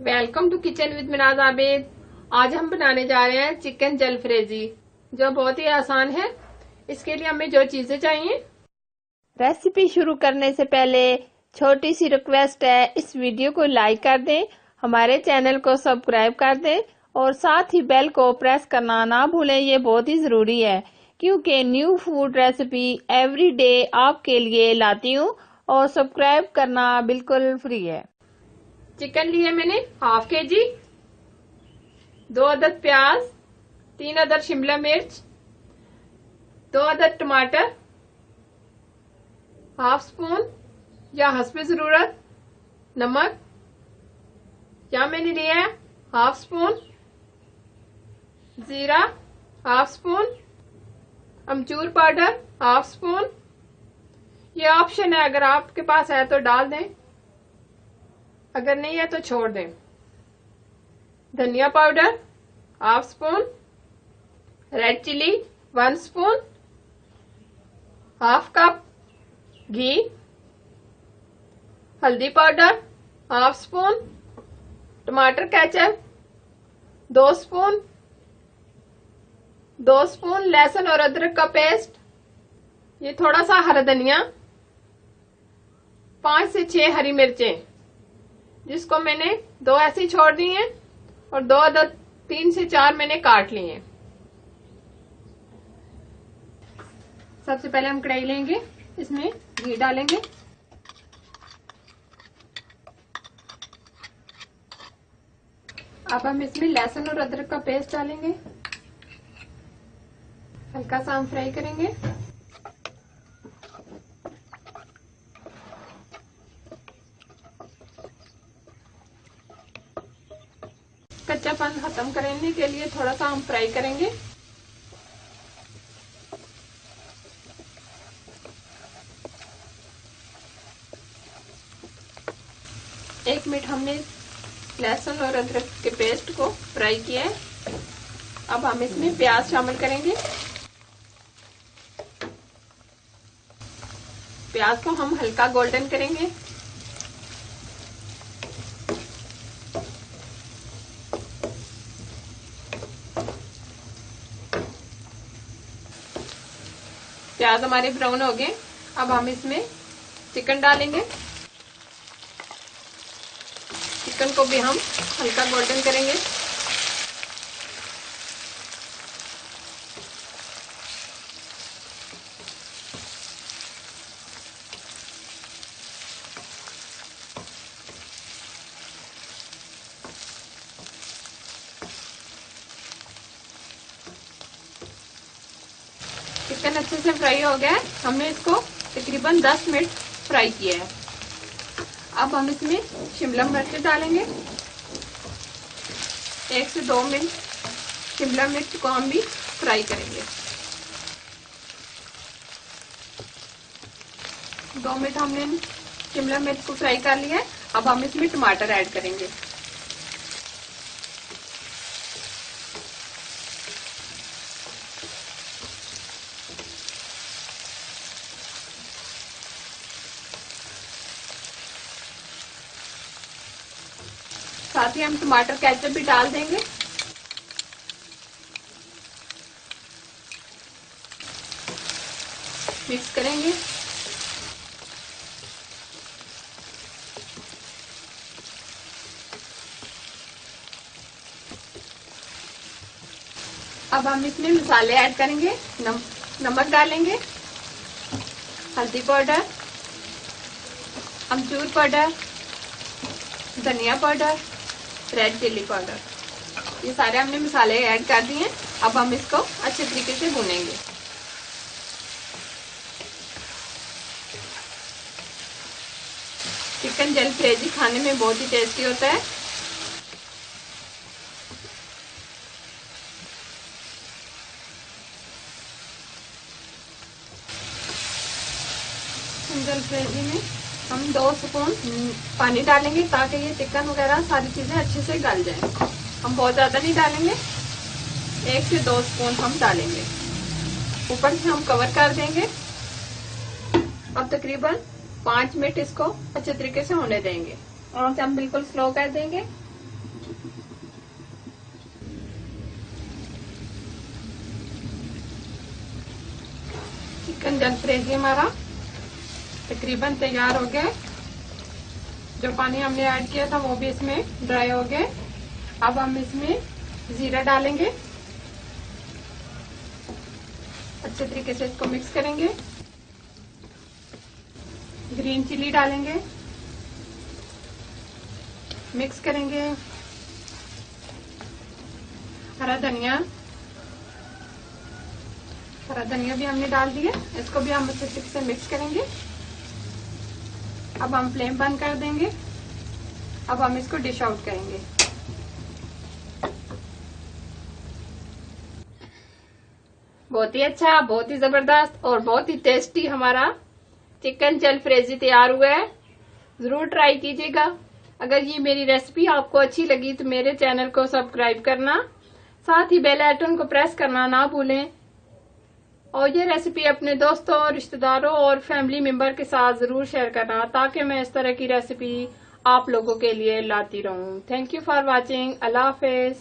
Welcome to kitchen with Minaj Abid. आज हम बनाने जा रहे हैं चिकन जलफ्रेजी, जो बहुत ही आसान है। इसके लिए हमें जो चीजें चाहिए। रेसिपी शुरू करने से पहले छोटी सी रिक्वेस्ट है, इस वीडियो को लाइक कर दें, हमारे चैनल को सब्सक्राइब कर दें और साथ ही बेल को प्रेस करना ना भूलें। ये बहुत ही जरूरी है क्योंकि new food recipe every day आपके लिए लाती हूँ और सब्सक्राइब करना बिल्कुल फ्री है। चिकन लिए मैंने हाफ केजी, 2 अदद प्याज, 3 अदद शिमला मिर्च, 2 अदद टमाटर, हाफ स्पून या हस्बे जरूरत नमक, या मैंने लिया है हाफ स्पून जीरा, हाफ स्पून अमचूर पाउडर, हाफ स्पून। ये ऑप्शन है, अगर आपके पास है तो डाल दें, अगर नहीं है तो छोड़ दें। धनिया powder half spoon, red chilli 1 spoon, half cup घी, हल्दी पाउडर हाफ स्पून, टमाटर केचप 2 स्पून, 2 स्पून लहसुन और अदरक का पेस्ट, ये थोड़ा सा हरा धनिया, 5 से 6 हरी मिर्चें जिसको मैंने 2 ऐसी छोड़ दी हैं और 2 अदद 3 से 4 मैंने काट लिए हैं। सबसे पहले हम कढ़ाई लेंगे, इसमें घी डालेंगे, अब हम इसमें लहसुन और अदरक का पेस्ट डालेंगे, हल्का सा हम फ्राई करेंगे। कच्चापन खत्म करने के लिए थोड़ा सा हम फ्राई करेंगे। एक मिनट हमने लहसुन और अदरक के पेस्ट को फ्राई किया है। अब हम इसमें प्याज शामिल करेंगे। प्याज को हम हल्का गोल्डन करेंगे। प्याज हमारे ब्राउन हो गए। अब हम इसमें चिकन डालेंगे। चिकन को भी हम हल्का गोल्डन करेंगे। चिकन अच्छे से फ्राई हो गया है। हमने इसको तकरीबन 10 मिनट फ्राई किया है। अब हम इसमें शिमला मिर्च डालेंगे। 1 से 2 मिनट शिमला मिर्च को हम भी फ्राई करेंगे। 2 मिनट हमने शिमला मिर्च को फ्राई कर लिया है। अब हम इसमें टमाटर ऐड करेंगे। साथ ही हम टमाटर केचप भी डाल देंगे। मिक्स करेंगे। अब हम इसमें मसाले ऐड करेंगे। नमक डालेंगे, हल्दी पाउडर, अमचूर पाउडर, धनिया पाउडर, रेड चिली पाउडर, ये सारे हमने मसाले ऐड कर दिए हैं। अब हम इसको अच्छे तरीके से भूनेंगे। चिकन जलफ्रेजी खाने में बहुत ही टेस्टी होता है। जलफ्रेजी में हम 2 स्पून पानी डालेंगे ताकि ये चिकन वगैरह सारी चीजें अच्छे से गल जाएं। हम बहुत ज्यादा नहीं डालेंगे, 1 से 2 स्पून हम डालेंगे। ऊपर से हम कवर कर देंगे। अब तकरीबन 5 मिनट इसको अच्छे तरीके से होने देंगे और हम बिल्कुल स्लो कर देंगे। चिकन जलफ्रेजी हमारा तकरीबन तैयार हो गया। जो पानी हमने ऐड किया था वो भी इसमें ड्राई हो गया। अब हम इसमें जीरा डालेंगे, अच्छे तरीके से इसको मिक्स करेंगे। ग्रीन चिली डालेंगे, मिक्स करेंगे। हरा धनिया भी हमने डाल दिया, इसको भी हम अच्छे तरीके से मिक्स करेंगे। अब हम फ्लेम बंद कर देंगे। अब हम इसको डिश आउट करेंगे। बहुत ही अच्छा, बहुत ही जबरदस्त और बहुत ही टेस्टी हमारा चिकन जलफ्रेजी तैयार हुआ है। जरूर ट्राई कीजिएगा। अगर ये मेरी रेसिपी आपको अच्छी लगी तो मेरे चैनल को सब्सक्राइब करना, साथ ही बेल आइकन को प्रेस करना ना भूलें। और ये रेसिपी अपने दोस्तों, रिश्तेदारों और फैमिली मेंबर के साथ जरूर शेयर करना, ताकि मैं इस तरह की रेसिपी आप लोगों के लिए लाती रहूं। Thank you for watching. Allah Hafiz.